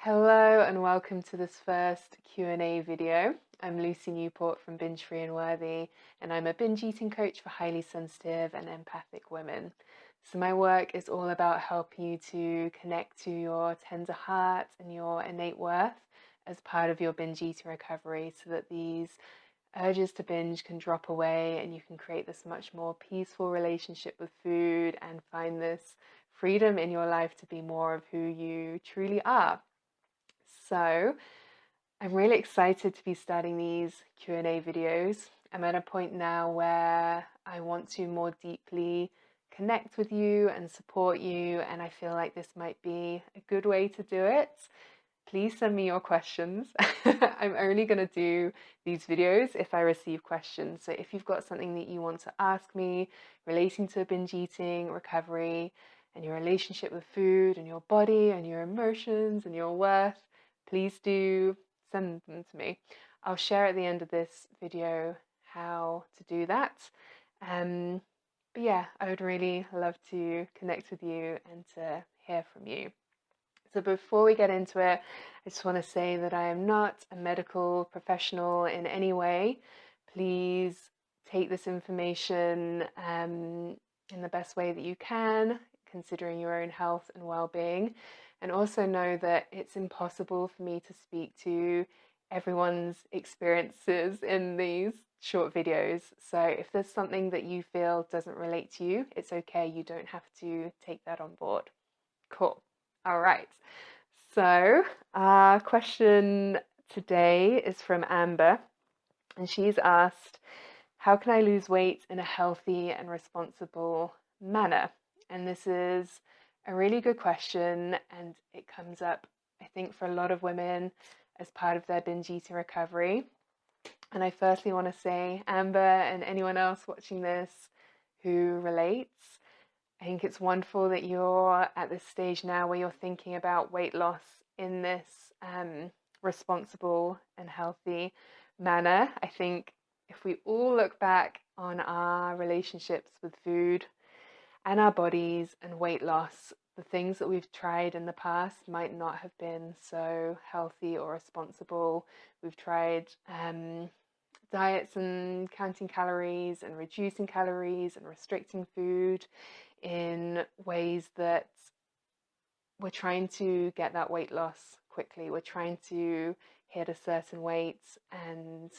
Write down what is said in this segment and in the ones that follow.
Hello and welcome to this first Q&A video. I'm Lucy Newport from Binge Free and Worthy, and I'm a binge eating coach for highly sensitive and empathic women. So my work is all about helping you to connect to your tender heart and your innate worth as part of your binge eating recovery so that these urges to binge can drop away and you can create this much more peaceful relationship with food and find this freedom in your life to be more of who you truly are. So I'm really excited to be starting these Q&A videos. I'm at a point now where I want to more deeply connect with you and support you, and I feel like this might be a good way to do it. Please send me your questions. I'm only going to do these videos if I receive questions. So if you've got something that you want to ask me relating to binge eating, recovery, and your relationship with food and your body and your emotions and your worth, please do send them to me. I'll share at the end of this video how to do that. But yeah, I would really love to connect with you and to hear from you. So before we get into it, I just want to say that I am not a medical professional in any way. Please take this information in the best way that you can, considering your own health and well-being. And also know that it's impossible for me to speak to everyone's experiences in these short videos. So if there's something that you feel doesn't relate to you, it's okay. You don't have to take that on board. Cool. All right. So our question today is from Amber, and she's asked, how can I lose weight in a healthy and responsible manner? And this is a really good question, and it comes up, I think, for a lot of women as part of their binge eating recovery. And I firstly want to say, Amber, and anyone else watching this who relates, I think it's wonderful that you're at this stage now where you're thinking about weight loss in this responsible and healthy manner. I think if we all look back on our relationships with food and our bodies and weight loss, the things that we've tried in the past might not have been so healthy or responsible. We've tried diets and counting calories and reducing calories and restricting food in ways that we're trying to get that weight loss quickly. We're trying to hit a certain weight, and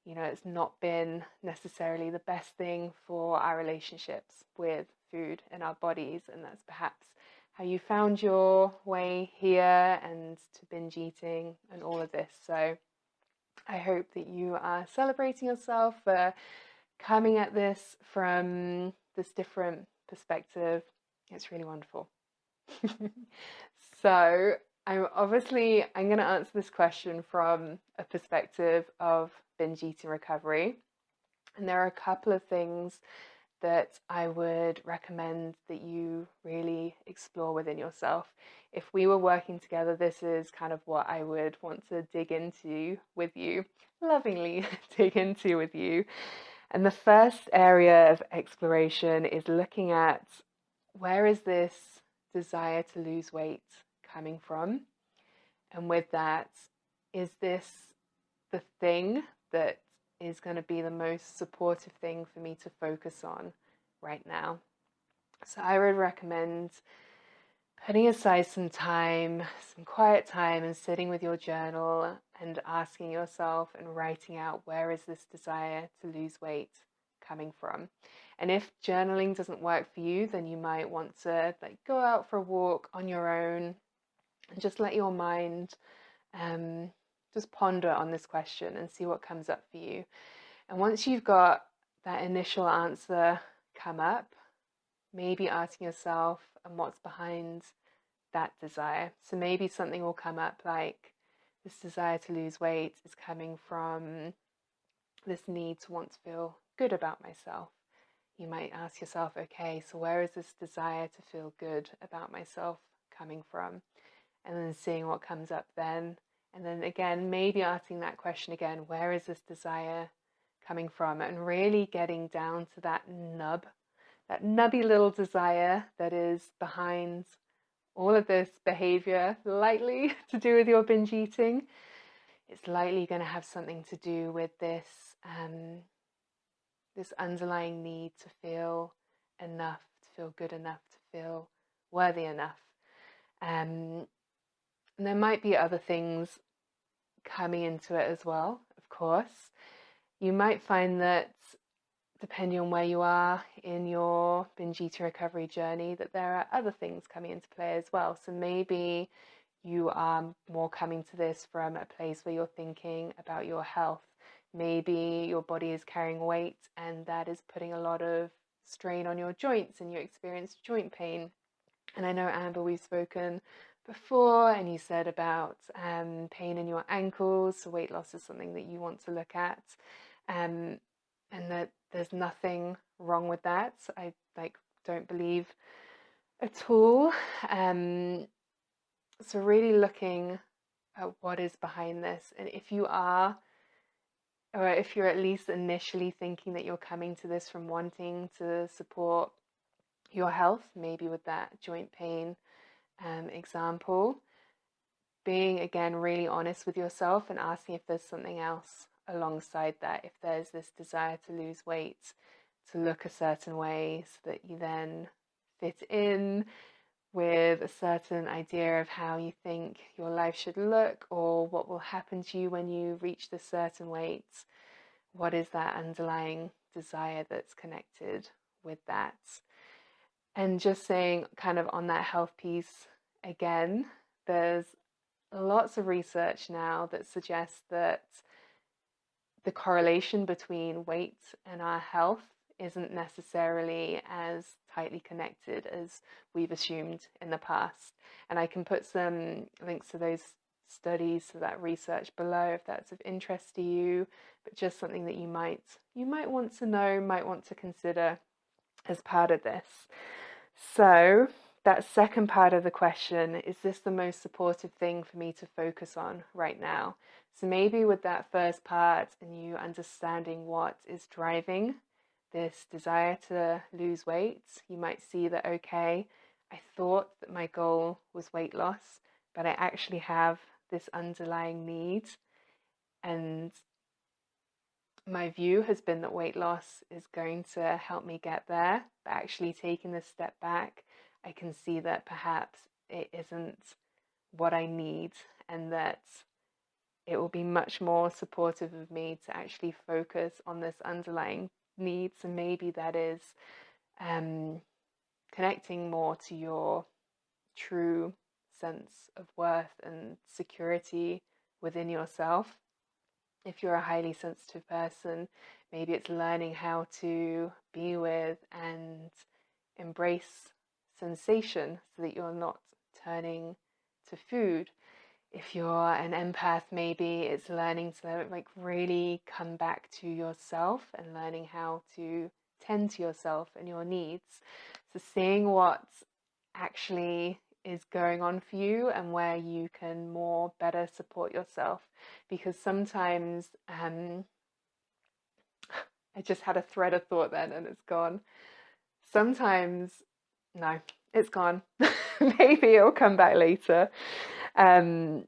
it's not been necessarily the best thing for our relationships with food and our bodies, and that's perhaps how you found your way here and to binge eating and all of this. So I hope that you are celebrating yourself for coming at this from this different perspective. It's really wonderful. So I'm going to answer this question from a perspective of binge eating recovery. And there are a couple of things that I would recommend that you really explore within yourself. If we were working together, this is kind of what I would want to dig into with you, lovingly dig into with you. And the first area of exploration is looking at, where is this desire to lose weight coming from? And with that, is this the thing that is going to be the most supportive thing for me to focus on right now? So I would recommend putting aside some time, some quiet time, and sitting with your journal and asking yourself and writing out, where is this desire to lose weight coming from? And if journaling doesn't work for you, then you might want to go out for a walk on your own and just let your mind just ponder on this question and see what comes up for you. And once you've got that initial answer come up, maybe asking yourself, and what's behind that desire? So maybe something will come up like, this desire to lose weight is coming from this need to want to feel good about myself. You might ask yourself, okay, so where is this desire to feel good about myself coming from? And then seeing what comes up then. And then again, maybe asking that question again, where is this desire coming from? And really getting down to that nub, that nubby little desire that is behind all of this behavior likely to do with your binge eating, it's likely going to have something to do with this underlying need to feel enough, to feel good enough, to feel worthy enough. And there might be other things coming into it as well, of course. You might find that depending on where you are in your binge eating recovery journey, that there are other things coming into play as well. So maybe you are more coming to this from a place where you're thinking about your health. Maybe your body is carrying weight and that is putting a lot of strain on your joints and you experience joint pain. And I know, Amber, we've spoken before and you said about pain in your ankles. So weight loss is something that you want to look at. And that there's nothing wrong with that. I don't believe at all. So really looking at what is behind this, and if you are, or if you're at least initially thinking that you're coming to this from wanting to support your health, maybe with that joint pain example, being again really honest with yourself and asking if there's something else alongside that, if there's this desire to lose weight, to look a certain way so that you then fit in with a certain idea of how you think your life should look or what will happen to you when you reach this certain weight. What is that underlying desire that's connected with that? And just saying, kind of on that health piece again, there's lots of research now that suggests that the correlation between weight and our health isn't necessarily as tightly connected as we've assumed in the past. And I can put some links to those studies, to that research below if that's of interest to you, but just something that you might want to know, might want to consider as part of this. So that second part of the question, is this the most supportive thing for me to focus on right now? So maybe with that first part and you understanding what is driving this desire to lose weight, you might see that, okay, I thought that my goal was weight loss, but I actually have this underlying need. And my view has been that weight loss is going to help me get there, but actually taking this step back, I can see that perhaps it isn't what I need and that it will be much more supportive of me to actually focus on this underlying need. So maybe that is connecting more to your true sense of worth and security within yourself. If you're a highly sensitive person, maybe it's learning how to be with and embrace sensation so that you're not turning to food. If you're an empath, maybe it's learning to really come back to yourself and learning how to tend to yourself and your needs. So seeing what actually is going on for you and where you can more better support yourself, because sometimes I just had a thread of thought then and it's gone. Sometimes no, it's gone. Maybe it'll come back later. So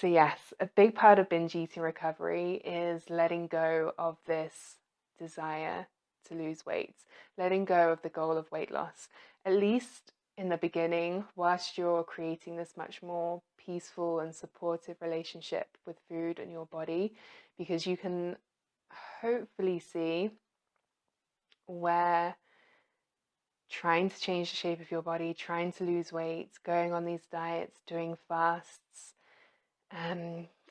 yes, a big part of binge eating recovery is letting go of this desire to lose weight, letting go of the goal of weight loss, at least in the beginning, whilst you're creating this much more peaceful and supportive relationship with food and your body, because you can hopefully see where trying to change the shape of your body, trying to lose weight, going on these diets, doing fasts,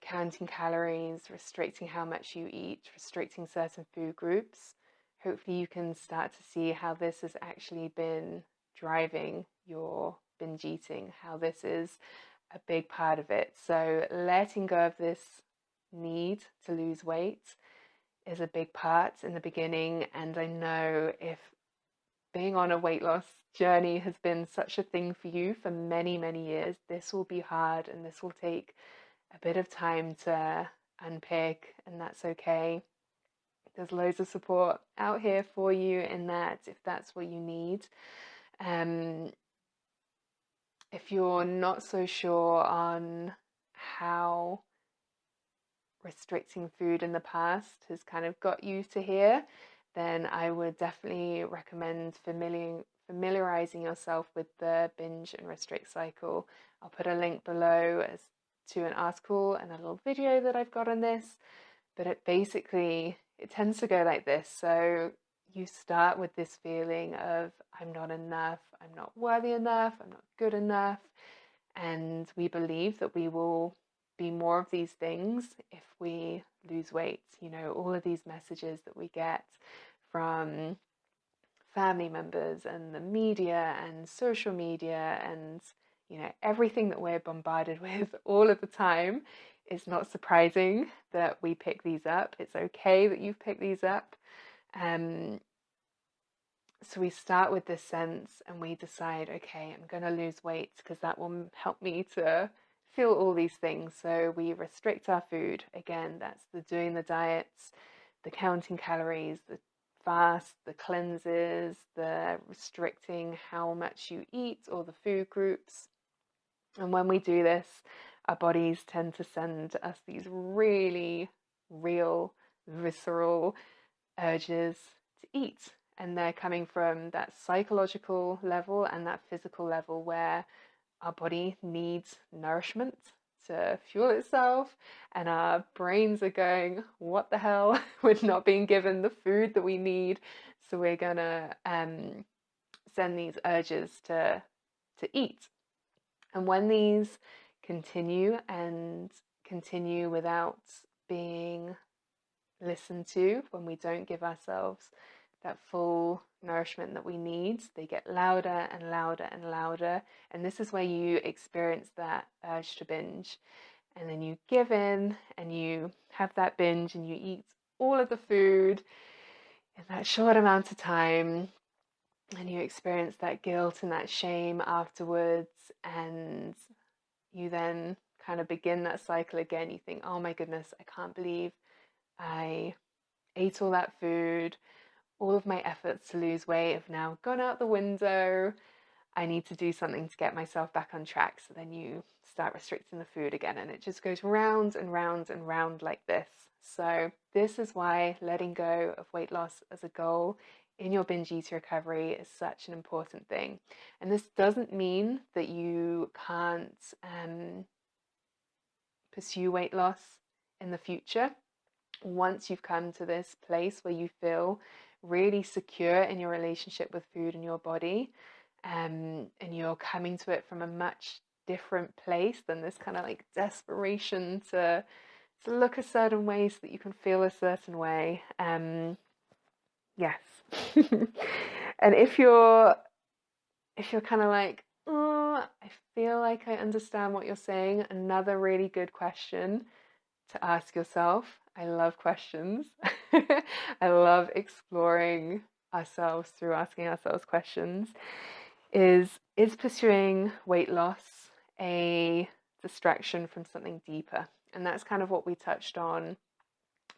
counting calories, restricting how much you eat, restricting certain food groups, hopefully you can start to see how this has actually been driving your binge eating, how this is a big part of it. So letting go of this need to lose weight is a big part in the beginning. And I know if being on a weight loss journey has been such a thing for you for many, many years, this will be hard and this will take a bit of time to unpick, and that's okay. There's loads of support out here for you in that if that's what you need. If you're not so sure on how restricting food in the past has kind of got you to here, then I would definitely recommend familiarizing yourself with the binge and restrict cycle. I'll put a link below as to an article and a little video that I've got on this, but it tends to go like this. So you start with this feeling of I'm not enough, I'm not worthy enough, I'm not good enough, and we believe that we will be more of these things if we lose weight. You know, all of these messages that we get from family members and the media and social media and, you know, everything that we're bombarded with all of the time. It's not surprising that we pick these up. It's okay that you've picked these up. Um, so we start with this sense and we decide, okay, I'm going to lose weight because that will help me to feel all these things. So we restrict our food. Again, that's the doing the diets, the counting calories, the fast, the cleanses, the restricting how much you eat or the food groups. And when we do this, our bodies tend to send us these really real, visceral urges to eat. And they're coming from that psychological level and that physical level where our body needs nourishment to fuel itself, and our brains are going, what the hell? We're not being given the food that we need. So we're gonna send these urges to eat. And when these continue and continue without being listened to, when we don't give ourselves that full nourishment that we need, they get louder and louder and louder. And this is where you experience that urge to binge. And then you give in and you have that binge and you eat all of the food in that short amount of time. And you experience that guilt and that shame afterwards. And you then kind of begin that cycle again. You think, oh my goodness, I can't believe I ate all that food. All of my efforts to lose weight have now gone out the window. I need to do something to get myself back on track. So then you start restricting the food again, and it just goes round and round and round like this. So this is why letting go of weight loss as a goal in your binge eating recovery is such an important thing. And this doesn't mean that you can't pursue weight loss in the future. Once you've come to this place where you feel really secure in your relationship with food and your body, and you're coming to it from a much different place than this kind of like desperation to look a certain way so that you can feel a certain way. Yes. And if you're kind of like, oh, I feel like I understand what you're saying, another really good question to ask yourself. I love questions. I love exploring ourselves through asking ourselves questions. Is pursuing weight loss a distraction from something deeper? And that's kind of what we touched on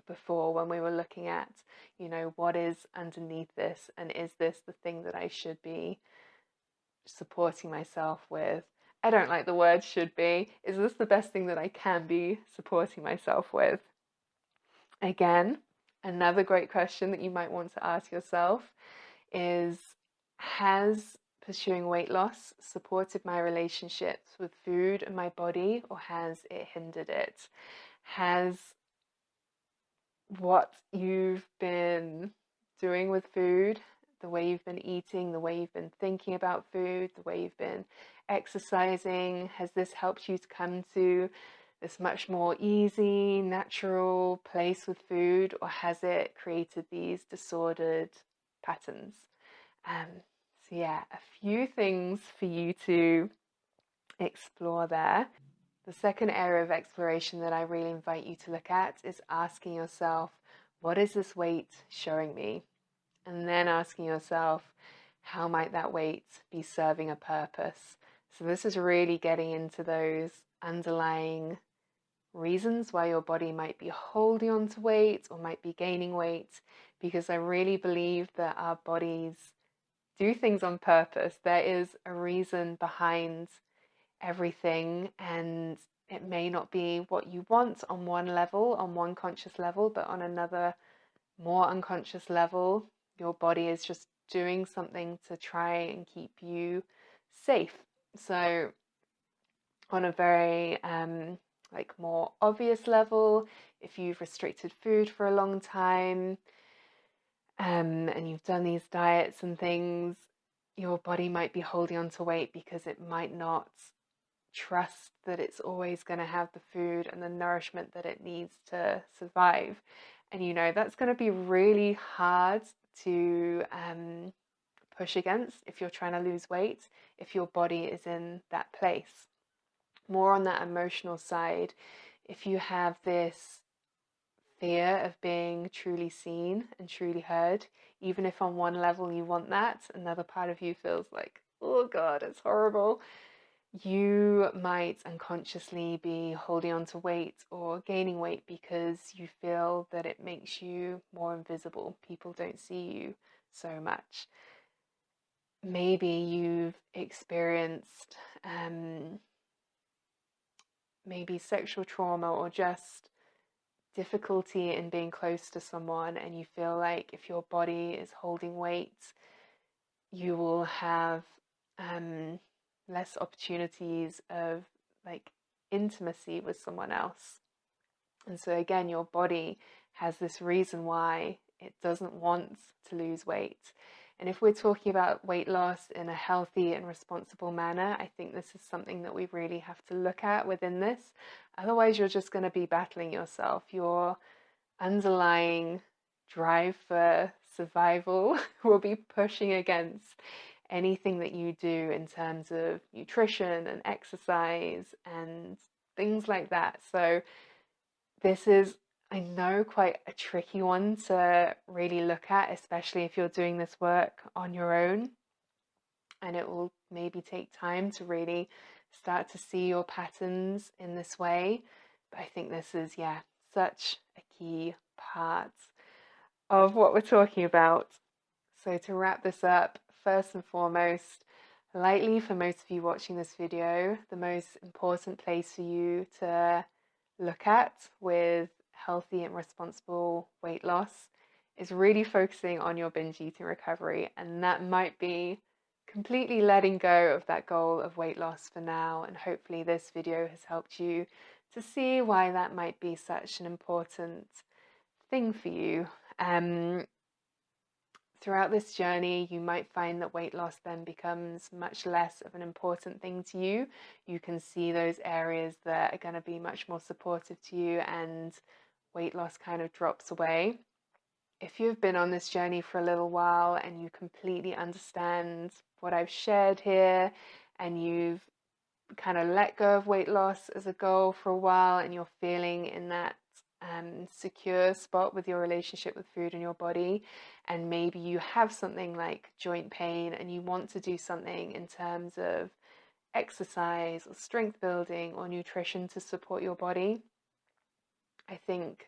before when we were looking at, you know, what is underneath this, and is this the thing that I should be supporting myself with? I don't like the word should be. Is this the best thing that I can be supporting myself with? Again, another great question that you might want to ask yourself is, has pursuing weight loss supported my relationships with food and my body, or has it hindered it? Has what you've been doing with food, the way you've been eating, the way you've been thinking about food, the way you've been exercising, has this helped you to come to this much more easy, natural place with food, or has it created these disordered patterns? So yeah, a few things for you to explore there. The second area of exploration that I really invite you to look at is asking yourself, what is this weight showing me? And then asking yourself, how might that weight be serving a purpose? So this is really getting into those underlying reasons why your body might be holding on to weight or might be gaining weight, because I really believe that our bodies do things on purpose. There is a reason behind everything, and it may not be what you want on one level, on one conscious level, but on another more unconscious level, your body is just doing something to try and keep you safe. So on a very like more obvious level, if you've restricted food for a long time, and you've done these diets and things, your body might be holding on to weight because it might not trust that it's always going to have the food and the nourishment that it needs to survive. And that's going to be really hard to push against if you're trying to lose weight, if your body is in that place. More on that emotional side, if you have this fear of being truly seen and truly heard, even if on one level you want that, another part of you feels like, oh God, it's horrible. You might unconsciously be holding on to weight or gaining weight because you feel that it makes you more invisible. People don't see you so much. Maybe you've experienced maybe sexual trauma or just difficulty in being close to someone, and you feel like if your body is holding weight, you will have less opportunities of like intimacy with someone else. And so again, your body has this reason why it doesn't want to lose weight. And if we're talking about weight loss in a healthy and responsible manner, I think this is something that we really have to look at within this. Otherwise, you're just going to be battling yourself. Your underlying drive for survival will be pushing against anything that you do in terms of nutrition and exercise and things like that. So this is, I know, quite a tricky one to really look at, especially if you're doing this work on your own. And it will maybe take time to really start to see your patterns in this way. But I think this is, yeah, such a key part of what we're talking about. So to wrap this up, first and foremost, likely for most of you watching this video, the most important place for you to look at with healthy and responsible weight loss is really focusing on your binge eating recovery. And that might be completely letting go of that goal of weight loss for now. And hopefully this video has helped you to see why that might be such an important thing for you. Throughout this journey, you might find that weight loss then becomes much less of an important thing to you. You can see those areas that are going to be much more supportive to you, and weight loss kind of drops away. If you've been on this journey for a little while and you completely understand what I've shared here, and you've kind of let go of weight loss as a goal for a while, and you're feeling in that secure spot with your relationship with food and your body, and maybe you have something like joint pain and you want to do something in terms of exercise or strength building or nutrition to support your body, I think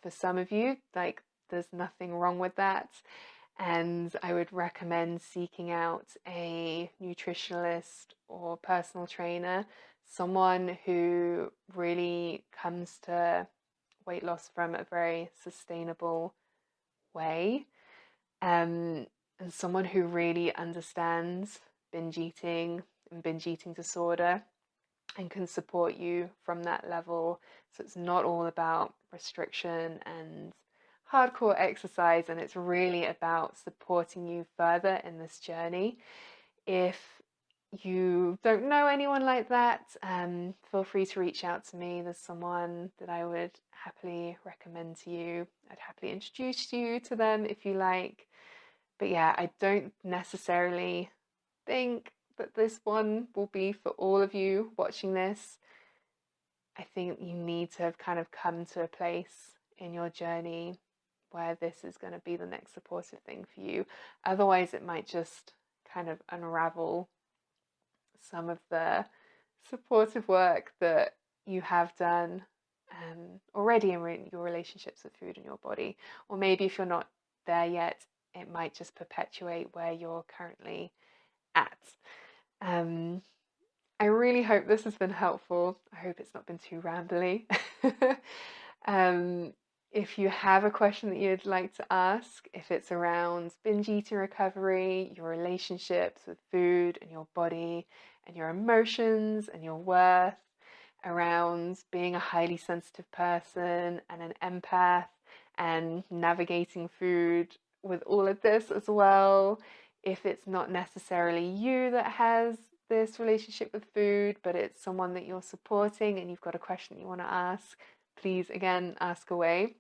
for some of you, like, there's nothing wrong with that. And I would recommend seeking out a nutritionalist or personal trainer, someone who really comes to weight loss from a very sustainable way, and someone who really understands binge eating and binge eating disorder and can support you from that level. So it's not all about restriction and hardcore exercise, and it's really about supporting you further in this journey. If you don't know anyone like that, feel free to reach out to me. There's someone that I would happily recommend to you. I'd happily introduce you to them if you like. But yeah, I don't necessarily think that this one will be for all of you watching this. I think you need to have kind of come to a place in your journey where this is going to be the next supportive thing for you. Otherwise, it might just kind of unravel some of the supportive work that you have done already in your relationships with food and your body. Or maybe if you're not there yet, it might just perpetuate where you're currently at. I really hope this has been helpful. I hope it's not been too rambly. um, if you have a question that you'd like to ask, if it's around binge eating recovery, your relationships with food and your body and your emotions and your worth, around being a highly sensitive person and an empath and navigating food with all of this as well, if it's not necessarily you that has this relationship with food, but it's someone that you're supporting and you've got a question that you want to ask, please again ask away.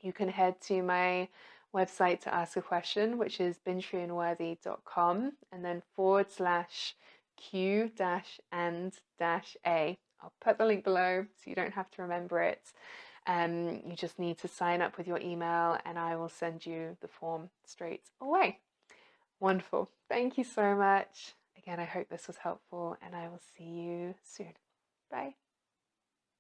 You can head to my website to ask a question, which is bingefreeandworthy.com, and then /Q-and-A. I'll put the link below so you don't have to remember it. You just need to sign up with your email and I will send you the form straight away. Wonderful. Thank you so much. Again, I hope this was helpful and I will see you soon. Bye.